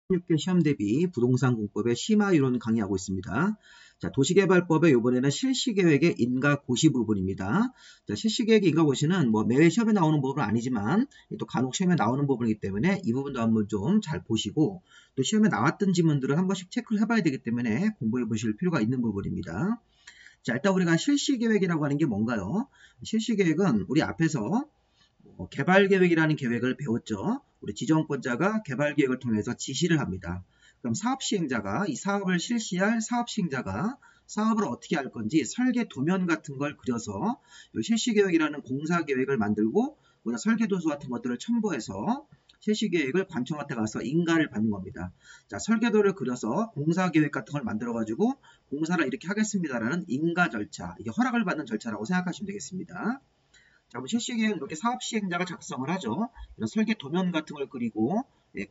16개 시험 대비 부동산 공법의 심화 이론 강의하고 있습니다. 자, 도시개발법의 이번에는 실시계획의 인가 고시 부분입니다. 자, 실시계획의 인가 고시는 매회 시험에 나오는 부분은 아니지만 또 간혹 시험에 나오는 부분이기 때문에 이 부분도 한번 좀 잘 보시고 또 시험에 나왔던 지문들을 한 번씩 체크를 해봐야 되기 때문에 공부해 보실 필요가 있는 부분입니다. 자, 일단 우리가 실시계획이라고 하는 게 뭔가요? 실시계획은 우리 앞에서 개발계획이라는 계획을 배웠죠. 우리 지정권자가 개발계획을 통해서 지시를 합니다. 그럼 사업시행자가 이 사업을 실시할 사업시행자가 사업을 어떻게 할 건지 설계 도면 같은 걸 그려서 실시계획이라는 공사계획을 만들고 설계도서 같은 것들을 첨부해서 실시계획을 관청한테 가서 인가를 받는 겁니다. 자, 설계도를 그려서 공사계획 같은 걸 만들어가지고 공사를 이렇게 하겠습니다라는 인가 절차, 이게 허락을 받는 절차라고 생각하시면 되겠습니다. 자, 실시계획은 이렇게 사업시행자가 작성을 하죠. 이런 설계 도면 같은 걸 그리고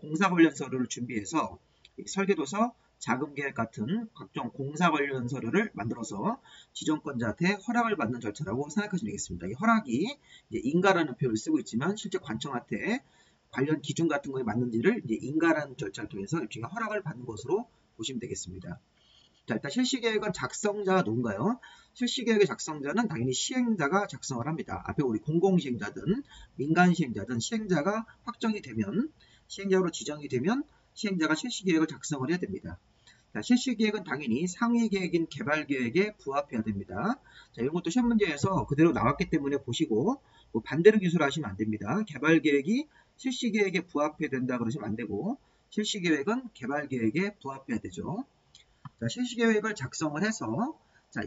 공사 관련 서류를 준비해서 설계도서, 자금계획 같은 각종 공사 관련 서류를 만들어서 지정권자한테 허락을 받는 절차라고 생각하시면 되겠습니다. 이 허락이 인가라는 표현을 쓰고 있지만 실제 관청한테 관련 기준 같은 거에 맞는지를 인가라는 절차를 통해서 일종의 허락을 받는 것으로 보시면 되겠습니다. 자, 일단 실시계획은 작성자가 누군가요? 실시계획의 작성자는 당연히 시행자가 작성을 합니다. 앞에 우리 공공시행자든 민간시행자든 시행자가 확정이 되면, 시행자로 지정이 되면 시행자가 실시계획을 작성을 해야 됩니다. 자, 실시계획은 당연히 상위계획인 개발계획에 부합해야 됩니다. 자, 이런 것도 시험 문제에서 그대로 나왔기 때문에 보시고 반대로 기술하시면 안 됩니다. 개발계획이 실시계획에 부합해야 된다 그러시면 안 되고 실시계획은 개발계획에 부합해야 되죠. 자, 실시계획을 작성을 해서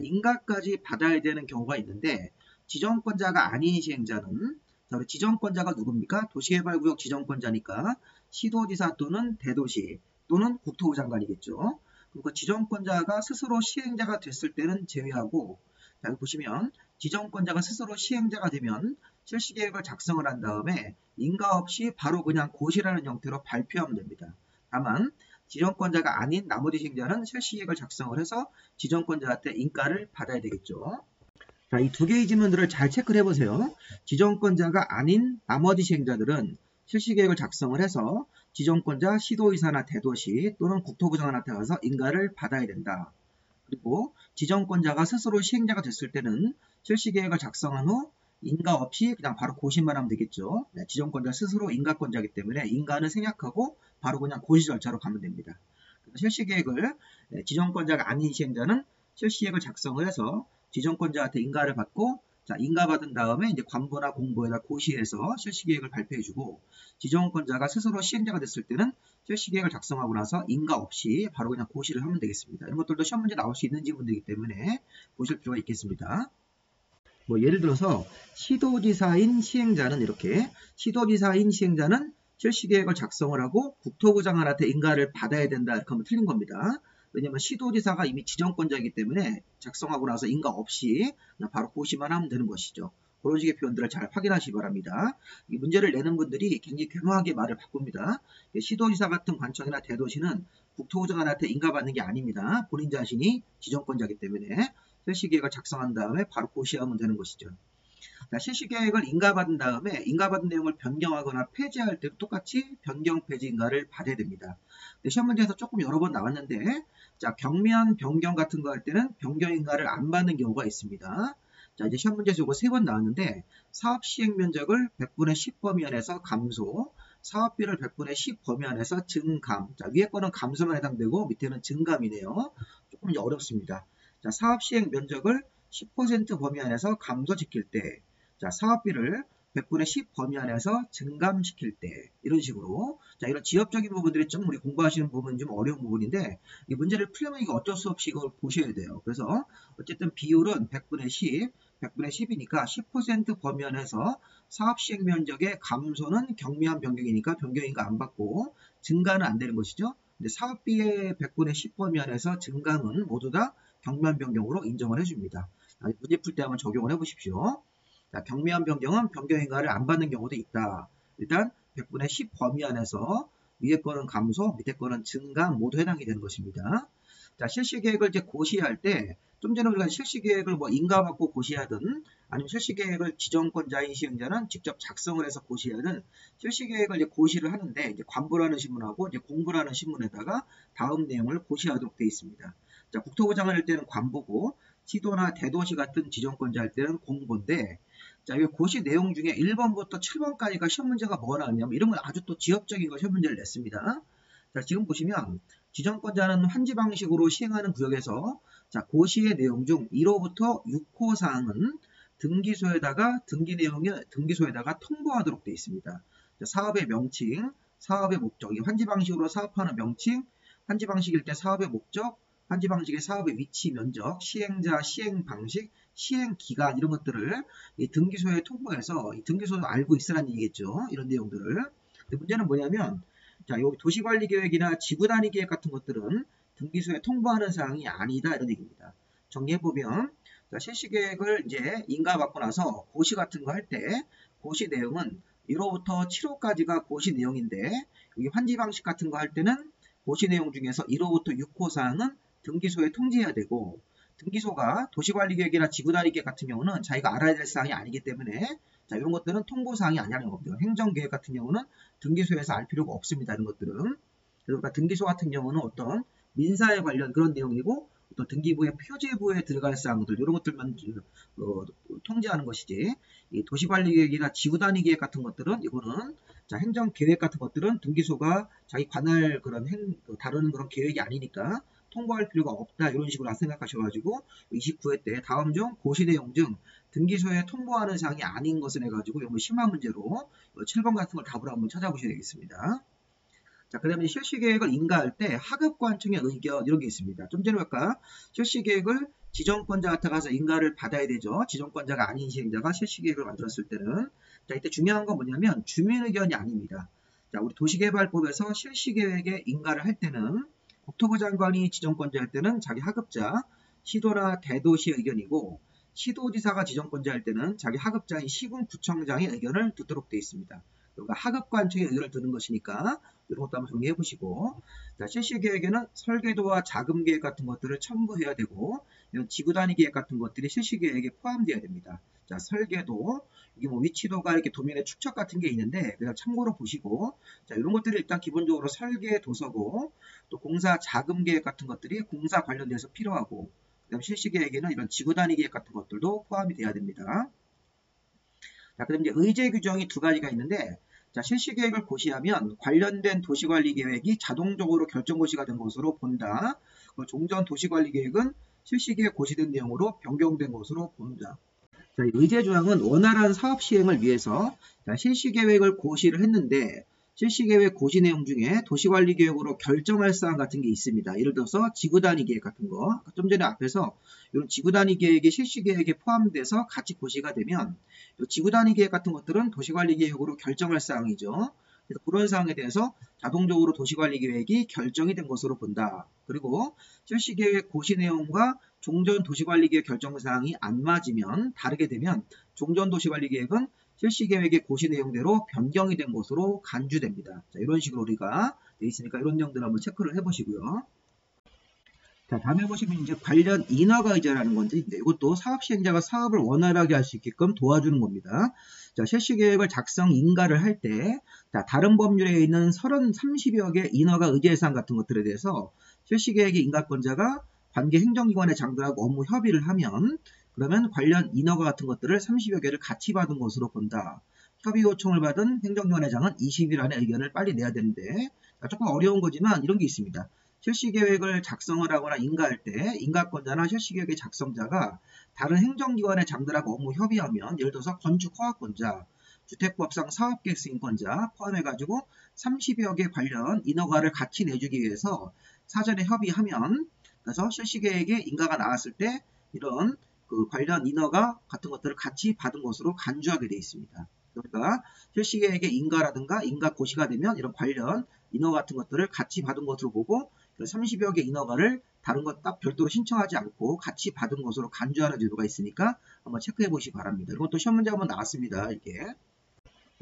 인가까지 받아야 되는 경우가 있는데 지정권자가 아닌 시행자는 우리 지정권자가 누굽니까? 도시개발구역 지정권자니까 시도지사 또는 대도시 또는 국토부 장관이겠죠. 그리고 지정권자가 스스로 시행자가 됐을 때는 제외하고 여기 보시면 지정권자가 스스로 시행자가 되면 실시계획을 작성을 한 다음에 인가 없이 바로 그냥 고시라는 형태로 발표하면 됩니다. 다만 지정권자가 아닌 나머지 시행자는 실시계획을 작성을 해서 지정권자한테 인가를 받아야 되겠죠. 자, 이 두 개의 지문들을 잘 체크를 해보세요. 지정권자가 아닌 나머지 시행자들은 실시계획을 작성을 해서 지정권자, 시도의사나 대도시 또는 국토부 장관한테 가서 인가를 받아야 된다. 그리고 지정권자가 스스로 시행자가 됐을 때는 실시계획을 작성한 후 인가 없이 그냥 바로 고시만 하면 되겠죠. 네, 지정권자 스스로 인가권자이기 때문에 인가는 생략하고 바로 그냥 고시 절차로 가면 됩니다. 실시계획을 지정권자가 아닌 시행자는 실시계획을 작성을 해서 지정권자한테 인가를 받고 인가받은 다음에 이제 관보나 공보에다 고시해서 실시계획을 발표해주고 지정권자가 스스로 시행자가 됐을 때는 실시계획을 작성하고 나서 인가 없이 바로 그냥 고시를 하면 되겠습니다. 이런 것들도 시험 문제 나올 수 있는 지문들이기 때문에 보실 필요가 있겠습니다. 예를 들어서 시도지사인 시행자는 이렇게 시도지사인 시행자는 실시계획을 작성을 하고 국토부 장관한테 인가를 받아야 된다 이렇게 하면 틀린 겁니다. 왜냐하면 시도지사가 이미 지정권자이기 때문에 작성하고 나서 인가 없이 그냥 바로 고시만 하면 되는 것이죠. 그런 식의 표현들을 잘 확인하시기 바랍니다. 이 문제를 내는 분들이 굉장히 교묘하게 말을 바꿉니다. 시도지사 같은 관청이나 대도시는 국토부 장관한테 인가받는 게 아닙니다. 본인 자신이 지정권자이기 때문에 실시계획을 작성한 다음에 바로 고시하면 되는 것이죠. 자, 실시계획을 인가받은 다음에 인가받은 내용을 변경하거나 폐지할 때도 똑같이 변경 폐지 인가를 받아야 됩니다. 시험 문제에서 조금 여러 번 나왔는데 경미한 변경 같은 거 할 때는 변경 인가를 안 받는 경우가 있습니다. 자, 이제 시험 문제에서 이거 3번 나왔는데 사업 시행 면적을 100분의 10 범위 안에서 감소, 사업비를 100분의 10 범위 안에서 증감. 자, 위에 거는 감소만 해당되고 밑에는 증감이네요. 조금 이제 어렵습니다. 자, 사업 시행 면적을 10% 범위 안에서 감소시킬 때, 사업비를 100분의 10 범위 안에서 증감시킬 때, 이런 식으로. 자, 이런 지엽적인 부분들이 좀 우리 공부하시는 부분이 좀 어려운 부분인데, 이 문제를 풀려면 이거 어쩔 수 없이 이걸 보셔야 돼요. 그래서, 어쨌든 비율은 100분의 10, 100분의 10이니까 10% 범위 안에서 사업 시행 면적의 감소는 경미한 변경이니까 변경인가 안 받고, 증가는 안 되는 것이죠. 근데 사업비의 100분의 10 범위 안에서 증감은 모두 다 경미한 변경으로 인정을 해줍니다. 문제 풀 때 한번 적용을 해보십시오. 자, 경미한 변경은 변경인가를 안 받는 경우도 있다. 일단 100분의 10 범위 안에서 위에 거는 감소, 밑에 거는 증감 모두 해당이 되는 것입니다. 자, 실시계획을 이제 고시할 때, 좀 전에 우리가 실시계획을 뭐 인가받고 고시하든, 아니면 실시계획을 지정권자인 시행자는 직접 작성을 해서 고시하든, 실시계획을 이제 고시를 하는데, 이제 관부라는 신문하고 이제 공부라는 신문에다가 다음 내용을 고시하도록 되어 있습니다. 자, 국토부 장관 할 때는 관부고, 시도나 대도시 같은 지정권자 할 때는 공부인데, 자, 이 고시 내용 중에 1번부터 7번까지가 시험 문제가 뭐가 나왔냐면, 이런 건 아주 또 지역적인 거 시험 문제를 냈습니다. 자, 지금 보시면, 지정권자는 환지 방식으로 시행하는 구역에서 자, 고시의 내용 중 1호부터 6호 사항은 등기소에다가 등기소에다가 통보하도록 되어 있습니다. 자, 사업의 명칭, 사업의 목적, 이 환지 방식으로 사업하는 명칭, 환지 방식일 때 사업의 목적, 환지 방식의 사업의 위치, 면적, 시행자, 시행 방식, 시행 기간 이런 것들을 이 등기소에 통보해서 이 등기소도 알고 있으라는 얘기겠죠. 이런 내용들을. 근데 문제는 뭐냐면 자, 여기 도시관리계획이나 지구단위계획 같은 것들은 등기소에 통보하는 사항이 아니다 이런 얘기입니다. 정리해보면 자, 실시계획을 이제 인가받고 나서 고시 같은 거 할 때 고시 내용은 1호부터 7호까지가 고시 내용인데 여기 환지 방식 같은 거 할 때는 고시 내용 중에서 1호부터 6호 사항은 등기소에 통지해야 되고 등기소가 도시관리계획이나 지구단위계획 같은 경우는 자기가 알아야 될 사항이 아니기 때문에 자, 이런 것들은 통보사항이 아니라는 겁니다. 행정계획 같은 경우는 등기소에서 알 필요가 없습니다. 이런 것들은. 그러니까 등기소 같은 경우는 어떤 민사에 관련 그런 내용이고 또 등기부의 표제부에 들어갈 사항들 이런 것들만 통지하는 것이지 이 도시관리계획이나 지구단위계획 같은 것들은 이거는 자, 행정계획 같은 것들은 등기소가 자기 관할 그런 다루는 그런 계획이 아니니까 통보할 필요가 없다 이런 식으로 생각하셔가지고 29회 때 다음 중 고시 내용 중 등기소에 통보하는 사항이 아닌 것을 해가지고 이거 심화 문제로 7번 같은 걸 답을 한번 찾아보셔야 되겠습니다. 자, 그 다음에 실시계획을 인가할 때 하급관청의 의견 이런 게 있습니다. 좀 전에 아까 실시계획을 지정권자한테 가서 인가를 받아야 되죠. 지정권자가 아닌 시행자가 실시계획을 만들었을 때는 자, 이때 중요한 건 뭐냐면 주민의견이 아닙니다. 자, 우리 도시개발법에서 실시계획에 인가를 할 때는 국토부 장관이 지정권자일 때는 자기 하급자, 시도나 대도시의 의견이고 시도지사가 지정권자일 때는 자기 하급자인 시군구청장의 의견을 듣도록 되어 있습니다. 그러니까 하급관청의 의견을 듣는 것이니까 이런 것도 한번 정리해 보시고 자, 실시계획에는 설계도와 자금계획 같은 것들을 첨부해야 되고 이런 지구단위계획 같은 것들이 실시계획에 포함되어야 됩니다. 자, 설계도, 이게 뭐 위치도가 이렇게 도면에 축척 같은 게 있는데 그냥 참고로 보시고 자, 이런 것들이 일단 기본적으로 설계 도서고 또 공사 자금계획 같은 것들이 공사 관련돼서 필요하고 그다음 실시계획에는 이런 지구단위계획 같은 것들도 포함이 돼야 됩니다. 자, 그럼 이제 의제 규정이 두 가지가 있는데 자, 실시계획을 고시하면 관련된 도시관리계획이 자동적으로 결정고시가 된 것으로 본다. 종전 도시관리계획은 실시계획 고시된 내용으로 변경된 것으로 본다. 자, 의제 조항은 원활한 사업 시행을 위해서 자, 실시계획을 고시를 했는데 실시계획 고시 내용 중에 도시관리계획으로 결정할 사항 같은 게 있습니다. 예를 들어서 지구단위계획 같은 거. 좀 전에 앞에서 이런 지구단위계획이 실시계획에 포함돼서 같이 고시가 되면 지구단위계획 같은 것들은 도시관리계획으로 결정할 사항이죠. 그래서 그런 사항에 대해서 자동적으로 도시관리계획이 결정이 된 것으로 본다. 그리고 실시계획 고시 내용과 종전 도시관리계획 결정사항이 안 맞으면 다르게 되면 종전 도시관리계획은 실시계획의 고시 내용대로 변경이 된 것으로 간주됩니다. 자, 이런 식으로 우리가 되어 있으니까 이런 내용들 한번 체크를 해보시고요. 자, 다음에 보시면 이제 관련 인허가 의제라는 건데 이것도 사업 시행자가 사업을 원활하게 할 수 있게끔 도와주는 겁니다. 자, 실시계획을 작성 인가를 할 때 다른 법률에 있는 30여 개 인허가 의제사항 같은 것들에 대해서 실시계획의 인가권자가 관계 행정기관의 장들하고 업무 협의를 하면 그러면 관련 인허가 같은 것들을 30여 개를 같이 받은 것으로 본다. 협의 요청을 받은 행정기관의 장은 20일 안에 의견을 빨리 내야 되는데 조금 어려운 거지만 이런 게 있습니다. 실시계획을 작성을 하거나 인가할 때 인가권자나 실시계획의 작성자가 다른 행정기관의 장들하고 업무 협의하면 예를 들어서 건축허가권자, 주택법상 사업계획승인권자 포함해가지고 30여 개 관련 인허가를 같이 내주기 위해서 사전에 협의하면 그래서 실시계획에 인가가 나왔을 때 이런 그 관련 인허가 같은 것들을 같이 받은 것으로 간주하게 되어 있습니다. 그러니까 실시계획의 인가라든가 인가 고시가 되면 이런 관련 인허가 같은 것들을 같이 받은 것으로 보고 30여 개 인허가를 다른 것 딱 별도로 신청하지 않고 같이 받은 것으로 간주하는 제도가 있으니까 한번 체크해 보시기 바랍니다. 이것도 시험 문제 한번 나왔습니다. 이게.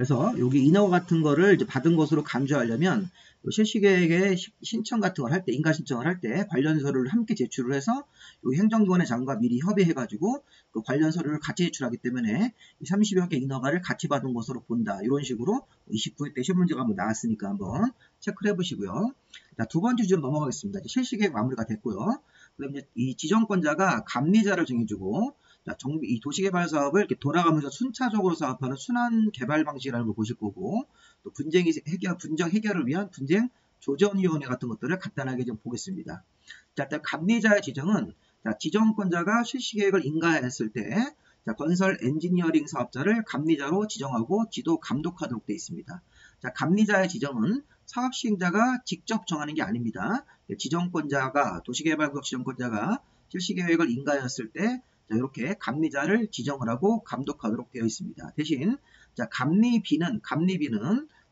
그래서 여기 인허가 같은 거를 이제 받은 것으로 간주하려면 실시계획의 신청 같은 걸 할 때, 인가 신청을 할 때 관련 서류를 함께 제출을 해서 이 행정기관의 장과 미리 협의해가지고 그 관련 서류를 같이 제출하기 때문에 이 30여 개 인허가를 같이 받은 것으로 본다. 이런 식으로 29회 때 시험 문제가 한번 나왔으니까 한번 체크를 해보시고요. 자, 두 번째 주제로 넘어가겠습니다. 실시계획 마무리가 됐고요. 그다음 이제 이 지정권자가 감리자를 정해주고, 자, 이 도시개발 사업을 이렇게 돌아가면서 순차적으로 사업하는 순환 개발 방식이라는 걸 보실 거고, 또 분쟁 해결을 위한 분쟁 조정위원회 같은 것들을 간단하게 좀 보겠습니다. 자, 일단 감리자의 지정은, 자, 지정권자가 실시계획을 인가했을 때, 자, 건설 엔지니어링 사업자를 감리자로 지정하고 지도 감독하도록 되어 있습니다. 자, 감리자의 지정은 사업 시행자가 직접 정하는 게 아닙니다. 지정권자가, 도시개발구역 지정권자가 실시계획을 인가했을 때, 자, 이렇게 감리자를 지정을 하고 감독하도록 되어 있습니다. 대신, 자, 감리비는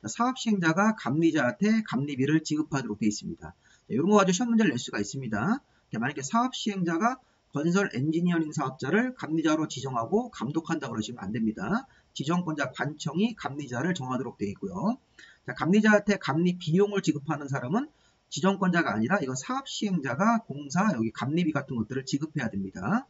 사업 시행자가 감리자한테 감리비를 지급하도록 되어 있습니다. 자, 이런 거 가지고 시험 문제를 낼 수가 있습니다. 만약에 사업 시행자가 건설 엔지니어링 사업자를 감리자로 지정하고 감독한다고 그러시면 안 됩니다. 지정권자 관청이 감리자를 정하도록 되어 있고요. 자, 감리자한테 감리 비용을 지급하는 사람은 지정권자가 아니라 이건 사업 시행자가 공사 여기 감리비 같은 것들을 지급해야 됩니다.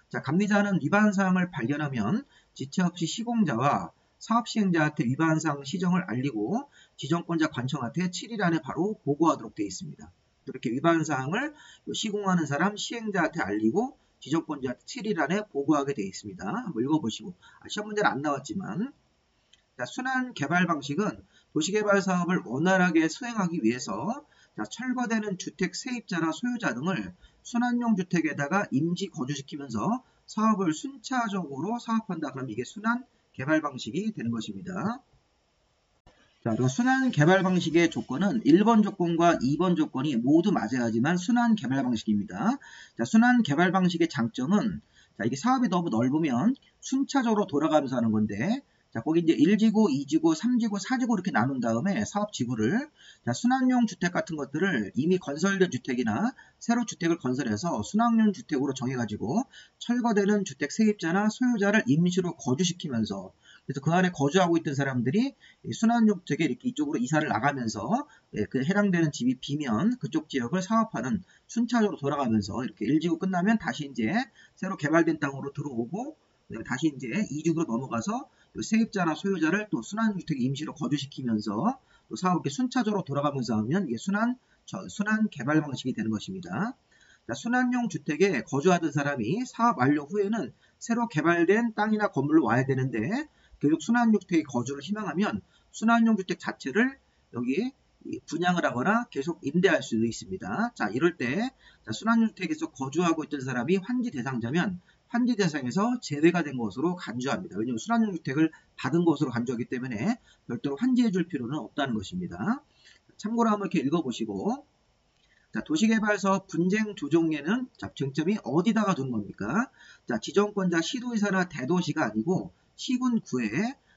자, 감리자는 위반사항을 발견하면 지체 없이 시공자와 사업 시행자한테 위반사항 시정을 알리고 지정권자 관청한테 7일 안에 바로 보고하도록 되어 있습니다. 이렇게 위반사항을 시공하는 사람 시행자한테 알리고 지정권자한테 7일 안에 보고하게 되어 있습니다. 한번 읽어보시고, 시험 문제는 안 나왔지만, 자, 순환 개발 방식은 도시개발 사업을 원활하게 수행하기 위해서, 자, 철거되는 주택 세입자나 소유자 등을 순환용 주택에다가 임시 거주시키면서 사업을 순차적으로 사업한다. 그럼 이게 순환 개발 방식이 되는 것입니다. 자, 그리고 순환 개발 방식의 조건은 1번 조건과 2번 조건이 모두 맞아야지만 순환 개발 방식입니다. 자, 순환 개발 방식의 장점은, 자, 이게 사업이 너무 넓으면 순차적으로 돌아가면서 하는 건데, 자, 거기 이제 1지구, 2지구, 3지구, 4지구 이렇게 나눈 다음에 사업 지구를, 자, 순환용 주택 같은 것들을 이미 건설된 주택이나 새로 주택을 건설해서 순환용 주택으로 정해가지고 철거되는 주택 세입자나 소유자를 임시로 거주시키면서, 그래서 그 안에 거주하고 있던 사람들이 순환용 주택에 이렇게 이쪽으로 이사를 나가면서, 그 해당되는 집이 비면 그쪽 지역을 사업하는, 순차적으로 돌아가면서 이렇게 1지구 끝나면 다시 이제 새로 개발된 땅으로 들어오고, 다시 이제 2지구로 넘어가서 세입자나 소유자를 또 순환주택 임시로 거주시키면서 또 사업 이렇게 순차적으로 돌아가면서 하면 이게 순환 개발 방식이 되는 것입니다. 자, 순환용 주택에 거주하던 사람이 사업 완료 후에는 새로 개발된 땅이나 건물로 와야 되는데, 계속 순환용 주택에 거주를 희망하면 순환용 주택 자체를 여기 분양을 하거나 계속 임대할 수도 있습니다. 자, 이럴 때, 자, 순환용 주택에서 거주하고 있던 사람이 환지 대상자면 환지 대상에서 제외가 된 것으로 간주합니다. 왜냐하면 순환용 주택을 받은 것으로 간주하기 때문에 별도로 환지해 줄 필요는 없다는 것입니다. 참고로 한번 이렇게 읽어보시고, 자, 도시개발사업 분쟁 조정에는, 자, 쟁점이 어디다가 두는 겁니까? 자, 지정권자 시도의사나 대도시가 아니고 시군구에,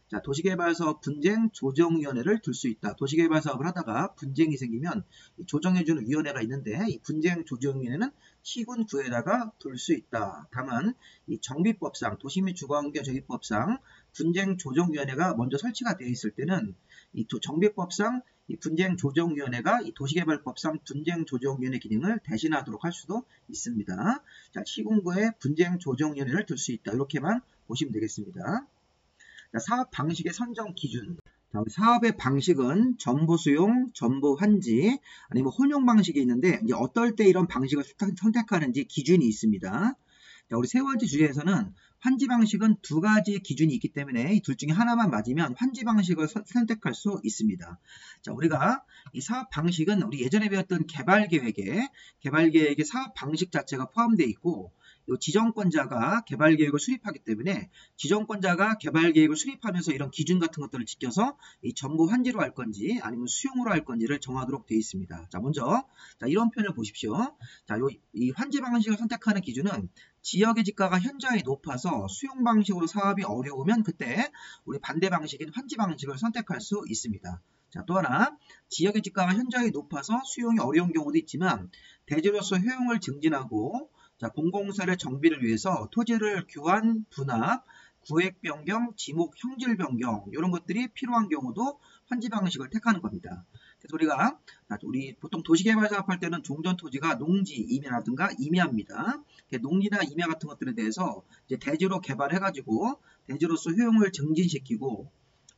자, 도시개발사업 분쟁 조정위원회를 둘 수 있다. 도시개발 사업을 하다가 분쟁이 생기면 조정해주는 위원회가 있는데, 이 분쟁 조정위원회는 시군구에다가 둘 수 있다. 다만 이 정비법상, 도시 및 주거환경 정비법상 분쟁 조정위원회가 먼저 설치가 되어 있을 때는 이 정비법상 이 분쟁 조정위원회가 이 도시개발법상 분쟁 조정위원회 기능을 대신하도록 할 수도 있습니다. 자, 시군구에 분쟁 조정위원회를 둘 수 있다. 이렇게만 보시면 되겠습니다. 자, 사업 방식의 선정 기준. 자, 사업의 방식은 전부 수용, 전부 환지, 아니면 혼용 방식이 있는데, 이제 어떨 때 이런 방식을 선택하는지 기준이 있습니다. 자, 우리 세 번째 주제에서는 환지 방식은 두 가지 기준이 있기 때문에 이 둘 중에 하나만 맞으면 환지 방식을 선택할 수 있습니다. 자, 우리가 이 사업 방식은 우리 예전에 배웠던 개발 계획에 사업 방식 자체가 포함되어 있고, 이 지정권자가 개발 계획을 수립하기 때문에 지정권자가 개발 계획을 수립하면서 이런 기준 같은 것들을 지켜서 이 전부 환지로 할 건지 아니면 수용으로 할 건지를 정하도록 되어 있습니다. 자, 먼저, 자, 이런 표현을 보십시오. 자, 이 환지 방식을 선택하는 기준은 지역의 지가가 현저히 높아서 수용 방식으로 사업이 어려우면 그때 우리 반대 방식인 환지 방식을 선택할 수 있습니다. 자, 또 하나, 지역의 지가가 현저히 높아서 수용이 어려운 경우도 있지만 대지로서 효용을 증진하고, 자, 공공시설의 정비를 위해서 토지를 교환, 분합, 구획 변경, 지목 형질 변경 이런 것들이 필요한 경우도 환지 방식을 택하는 겁니다. 그래서 우리 보통 도시개발 사업할 때는 종전 토지가 농지, 임야라든가 임야입니다. 농지나 임야 같은 것들에 대해서 이제 대지로 개발해가지고 대지로서 효용을 증진시키고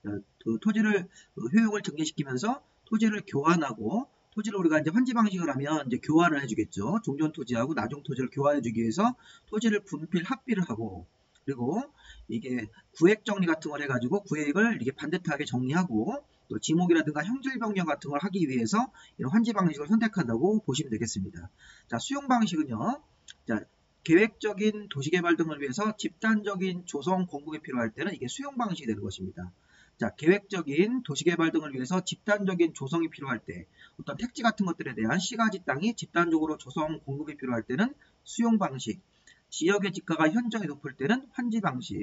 그 토지를 효용을 증진시키면서 토지를 교환하고 토지를 우리가 이제 환지 방식을 하면 이제 교환을 해주겠죠. 종전 토지하고 나중 토지를 교환해주기 위해서 토지를 분필 합비를 하고 그리고 이게 구획 정리 같은 걸 해가지고 구획을 이렇게 반듯하게 정리하고 또 지목이라든가 형질 변경 같은 걸 하기 위해서 이런 환지 방식을 선택한다고 보시면 되겠습니다. 자, 수용 방식은요. 자, 계획적인 도시개발 등을 위해서 집단적인 조성 공급이 필요할 때는 이게 수용 방식이 되는 것입니다. 자, 계획적인 도시개발 등을 위해서 집단적인 조성이 필요할 때 어떤 택지 같은 것들에 대한 시가지 땅이 집단적으로 조성 공급이 필요할 때는 수용 방식, 지역의 지가가 현저히 높을 때는 환지 방식,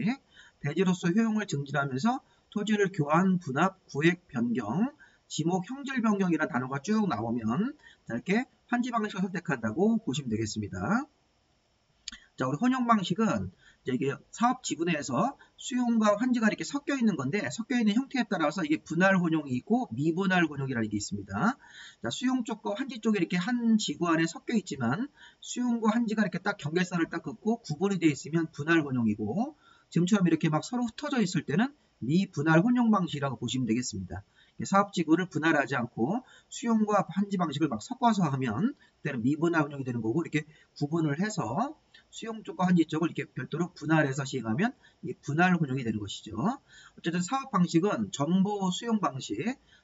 대지로서 효용을 증진하면서 토지를 교환, 분합, 구획, 변경, 지목, 형질 변경이라는 단어가 쭉 나오면 이렇게 환지 방식을 선택한다고 보시면 되겠습니다. 자, 우리 혼용 방식은 이게 사업 지분에서 수용과 환지가 이렇게 섞여 있는 건데 섞여 있는 형태에 따라서 이게 분할 혼용이 있고 미분할 혼용이라는 게 있습니다. 자, 수용 쪽과 환지 쪽이 이렇게 한 지구 안에 섞여 있지만 수용과 환지가 이렇게 딱 경계선을 딱 긋고 구분이 되어 있으면 분할 혼용이고 지금처럼 이렇게 막 서로 흩어져 있을 때는 미분할 혼용 방식이라고 보시면 되겠습니다. 사업 지구를 분할하지 않고 수용과 환지 방식을 막 섞어서 하면 그때는 미분할 혼용이 되는 거고 이렇게 구분을 해서 수용 쪽과 환지 쪽을 이렇게 별도로 분할해서 시행하면 이 분할 혼용이 되는 것이죠. 어쨌든 사업 방식은 전부 수용 방식,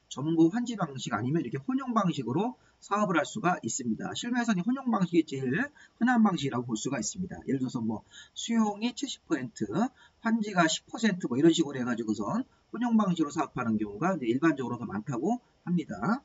전부 환지 방식 아니면 이렇게 혼용 방식으로 사업을 할 수가 있습니다. 실무에서는 혼용 방식이 제일 흔한 방식이라고 볼 수가 있습니다. 예를 들어서 뭐 수용이 70%, 환지가 10% 뭐 이런 식으로 해가지고선 혼용 방식으로 사업하는 경우가 이제 일반적으로 더 많다고 합니다.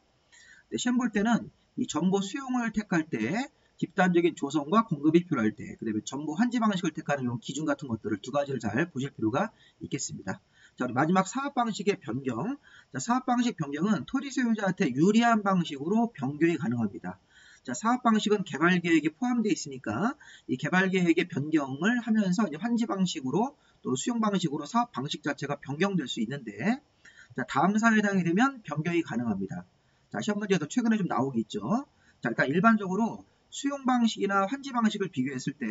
시험 볼 때는 이 전부 수용을 택할 때 집단적인 조성과 공급이 필요할 때, 그 다음에 전부 환지 방식을 택하는 이런 기준 같은 것들을 두 가지를 잘 보실 필요가 있겠습니다. 자, 우리 마지막 사업 방식의 변경. 자, 사업 방식 변경은 토지 소유자한테 유리한 방식으로 변경이 가능합니다. 자, 사업 방식은 개발 계획에 포함되어 있으니까 이 개발 계획의 변경을 하면서 이제 환지 방식으로 또 수용 방식으로 사업 방식 자체가 변경될 수 있는데, 자, 다음 사항에 해당이 되면 변경이 가능합니다. 자, 시험 문제에서 최근에 좀 나오겠죠. 자, 일단 일반적으로 수용 방식이나 환지 방식을 비교했을 때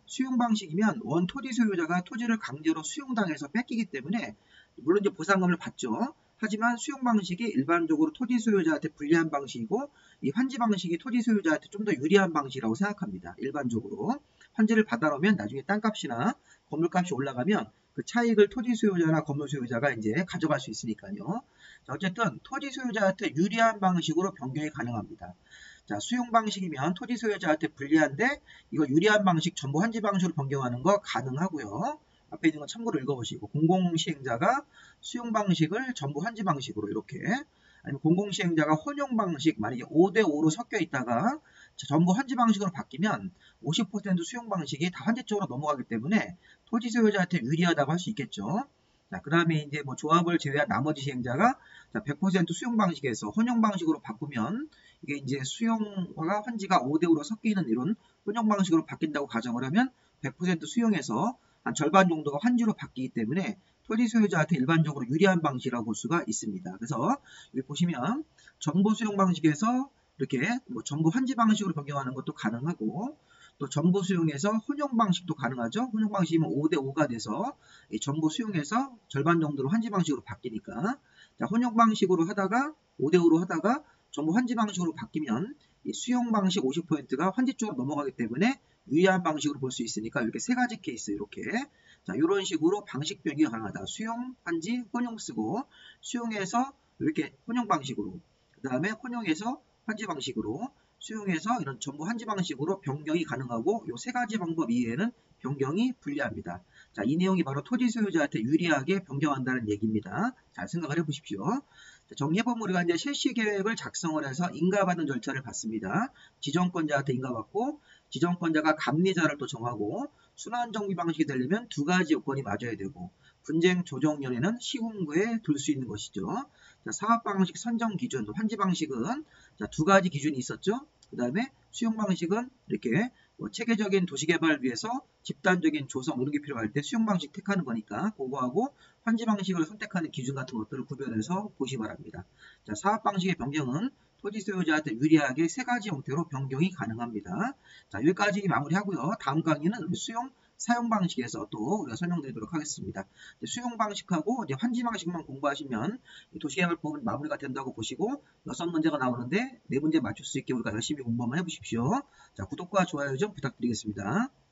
수용 방식이면 원 토지 소유자가 토지를 강제로 수용당해서 뺏기기 때문에 물론 이제 보상금을 받죠. 하지만 수용 방식이 일반적으로 토지 소유자한테 불리한 방식이고 이 환지 방식이 토지 소유자한테 좀 더 유리한 방식이라고 생각합니다. 일반적으로 환지를 받아놓으면 나중에 땅값이나 건물값이 올라가면 그 차익을 토지 소유자나 건물 소유자가 이제 가져갈 수 있으니까요. 자, 어쨌든 토지 소유자한테 유리한 방식으로 변경이 가능합니다. 자, 수용 방식이면 토지 소유자한테 불리한데 이거 유리한 방식 전부 환지 방식으로 변경하는 거 가능하고요. 앞에 있는 거 참고로 읽어보시고 공공시행자가 수용 방식을 전부 환지 방식으로 이렇게 아니면 공공시행자가 혼용 방식 만약에 5대5로 섞여 있다가 전부 환지 방식으로 바뀌면 50% 수용 방식이 다 환지 쪽으로 넘어가기 때문에 토지 소유자한테 유리하다고 할 수 있겠죠. 자, 그 다음에 이제 뭐 조합을 제외한 나머지 시행자가 100% 수용 방식에서 혼용 방식으로 바꾸면 이게 이제 수용과 환지가 5대5로 섞이는 이런 혼용 방식으로 바뀐다고 가정을 하면 100% 수용에서 한 절반 정도가 환지로 바뀌기 때문에 토지 소유자한테 일반적으로 유리한 방식이라고 볼 수가 있습니다. 그래서 여기 보시면 전부 수용 방식에서 이렇게 뭐 전부 환지 방식으로 변경하는 것도 가능하고 또 전부 수용에서 혼용 방식도 가능하죠. 혼용 방식이면 5대5가 돼서 전부 수용에서 절반 정도로 환지 방식으로 바뀌니까 자, 혼용 방식으로 하다가 5대5로 하다가 전부 환지 방식으로 바뀌면 이 수용 방식 50%가 환지 쪽으로 넘어가기 때문에 유리한 방식으로 볼 수 있으니까 이렇게 세 가지 케이스 이렇게 자, 이런 식으로 방식 변경이 가능하다. 수용, 환지, 혼용 쓰고 수용에서 이렇게 혼용 방식으로 그 다음에 혼용에서 환지 방식으로 수용해서 이런 전부 환지 방식으로 변경이 가능하고 이 세 가지 방법 이외에는 변경이 불리합니다. 자, 이 내용이 바로 토지 소유자한테 유리하게 변경한다는 얘기입니다. 잘 생각을 해보십시오. 정리해보면 우리가 이제 실시계획을 작성을 해서 인가받는 절차를 받습니다. 지정권자한테 인가받고 지정권자가 감리자를 또 정하고 순환정비 방식이 되려면 두 가지 요건이 맞아야 되고 분쟁 조정위원회는 시군구에 둘 수 있는 것이죠. 자, 사업 방식 선정 기준, 환지 방식은 자, 두 가지 기준이 있었죠. 그 다음에 수용 방식은 이렇게 뭐 체계적인 도시개발 위해서 집단적인 조성 이런 게 필요할 때 수용 방식 택하는 거니까 그거하고 환지 방식을 선택하는 기준 같은 것들을 구별해서 보시 바랍니다. 자, 사업 방식의 변경은 토지 소유자한테 유리하게 세 가지 형태로 변경이 가능합니다. 자, 여기까지 마무리하고요. 다음 강의는 수용 사용 방식에서 또 우리가 설명드리도록 하겠습니다. 수용 방식하고 이제 환지 방식만 공부하시면 도시개발법은 마무리가 된다고 보시고 6문제가 나오는데 4문제 맞출 수 있게 우리가 열심히 공부만 해보십시오. 자, 구독과 좋아요 좀 부탁드리겠습니다.